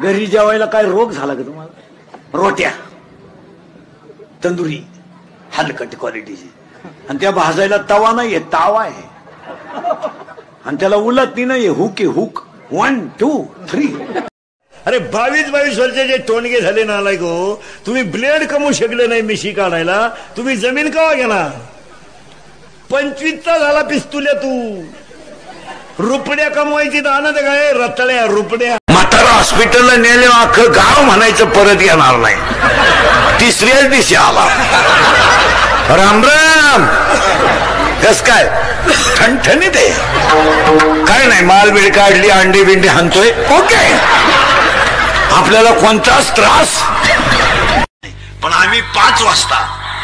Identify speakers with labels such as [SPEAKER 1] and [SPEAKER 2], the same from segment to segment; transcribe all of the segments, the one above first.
[SPEAKER 1] घरी जेवायला काय रोग झाला का तुम्हाला? रोट्या तंदुरी हलकट क्वालिटीची, आणि त्या भाजायला तवा नाहीये, तावा आहे, आणि त्याला उलटणी नाहीये, हुक आहे, हुक. 1 2 3.
[SPEAKER 2] अरे 22 वर्षाचे टोणगे झाले नालायक हो. तुम्ही ब्लेड कमवू शकले नाही मिशी काढायला, तुम्ही जमीन कवा घेणार? 25चा झाला पिस्तुल्या तू. रुपड्या कमवायची तर आणत काय रताळ्या रुपड्या.
[SPEAKER 1] म्हातारा हॉस्पिटलला नेले, अख्खं गाव म्हणायचं परत येणार नाही. तिसऱ्याच दिवशी आला, राम राम. कस काय? ठणठणीत आहे, काय नाही, मालबिल काढली, अंडी बिंडी हाणतोय, ओके. आपल्याला कोणताच त्रास. पण आम्ही 5 वाजता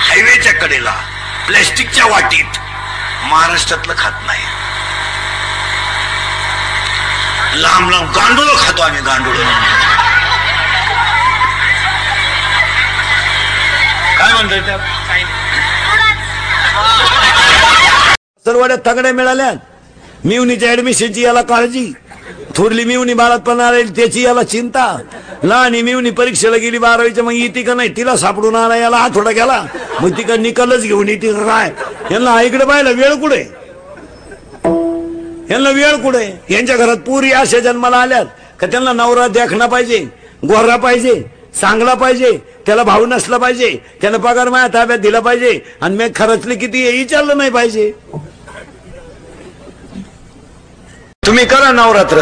[SPEAKER 1] हायवेच्या कडेला प्लॅस्टिकच्या वाटीत महाराष्ट्रातलं खात नाही. लांब लांब गांडूळ खातो आम्ही, गांडूळ. काय म्हणताय त्या?
[SPEAKER 2] सर्वाड्या तगड्या मिळाल्या. मिवनीच्या ऍडमिशनची याला काळजी, थोरली मिवनी बाळातपणा राहील त्याची याला चिंता. लहान मिवनी परीक्षेला गेली 12वीच्या, मग येते का नाही तिला सापडून आला, याला आठवडा गेला, मग ती का निकालच घेऊन येते काय? यांना आईकडे पाहिला वेळ कुठे? यांना वेळ कुठे? यांच्या घरात पुरी अशा जन्माला आल्यात का त्यांना नवरा देखणा पाहिजे, गोरा पाहिजे, चांगला पाहिजे, त्याला भाऊ नसला पाहिजे, त्यानं पगार माझ्या ताब्यात दिला पाहिजे, आणि मी खर्चले किती हे विचारलं नाही पाहिजे.
[SPEAKER 1] तुम्ही करा नवरात्र,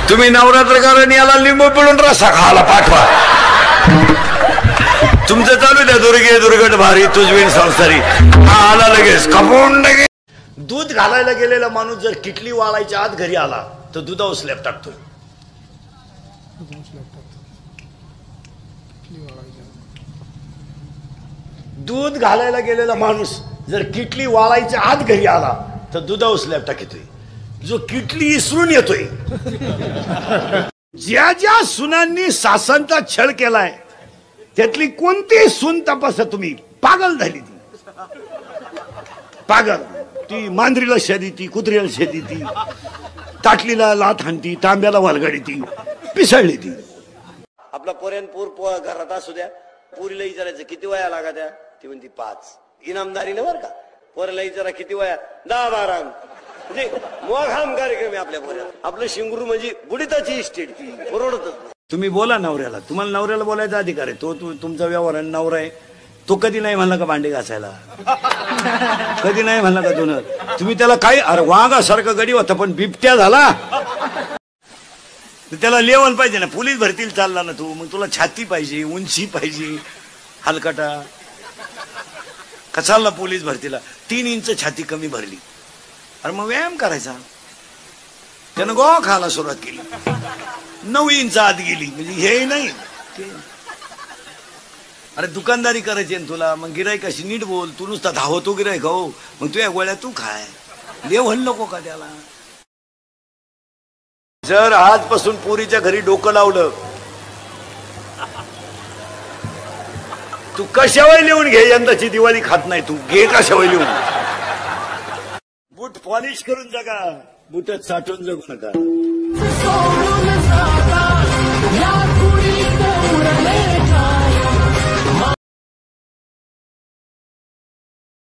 [SPEAKER 1] तुम्ही नवरात्र करा आणि याला लिंबू पिळून रस्सा खायला पाठवा. तुमचं चालू द्या, दुर्गे दुर्गट भारी तुझवीन संसारी. आला लगेच खपून लगेच.
[SPEAKER 2] दूध घालायला गेलेला माणूस जर किटली वाळायच्या आत घरी आला तर दुधावर स्लॅब टाकतो. दूध घालायला गेलेला माणूस जर किटली वाळायच्या आत घरी आला तर दुधावर स्लॅब टाकतोय. जो किटली इसरून येतोय, ज्या ज्या सुनांनी सासांचा छळ केलाय त्यातली कोणती सून तपासा तुम्ही, पागल झाली ती. पागल. ती मांजरीला शेदी, ती कुत्र्याला शेदी, ती ताटलीला लाथ हाणती, तांब्याला वालगाडी, ती पिसळली. ती
[SPEAKER 3] आपला पोऱ्यान पोर घरात असू द्या, पुरीला विचारायचं किती वया लागा त्या, ती म्हणती 5. इनामदारीने बर का. पोऱ्याला विचारा किती वया, 10-12. म्हणजे मोघाम कार्यक्रम आहे आपल्या पोऱ्यात. आपलं शिंगरू म्हणजे बुडीताची इस्टेट, परवडत.
[SPEAKER 2] तुम्ही बोला नवऱ्याला, तुम्हाला नवऱ्याला बोलायचा अधिकार आहे. तो तुमचा व्यवहार नवरा आहे, तो कधी नाही म्हणला का भांडे घासायला, कधी नाही म्हणला का धुणं. तुम्ही त्याला काही, अरे वाघासारखं गडी होता पण बिबट्या झाला, त्याला लेवल पाहिजे ना. पोलीस भरतील चालला ना तू, मग तुला छाती पाहिजे, उंची पाहिजे, हलकटा. का चालला पोलीस भरतीला, 3 इंच छाती कमी भरली, अरे मग व्यायाम करायचा. त्यानं गोवा खायला सुरुवात केली, 9 इंच आत गेली, म्हणजे हे नाही. अरे दुकानदारी करायची ना तुला, मग गिरायकाशी नीट बोल. तू नुसता धावतो गिरायक हो, मग तुझ्या गोळ्या तू खाय, देवहल नको का त्याला. जर आजपासून पोरीच्या घरी डोकं लावलं, तू कशावर लिहून घे, यंदाची दिवाळी खात नाही तू, घे कशावर लिहून. बूट पॉलिश करून जगा, बुटात साठवून जगू नका.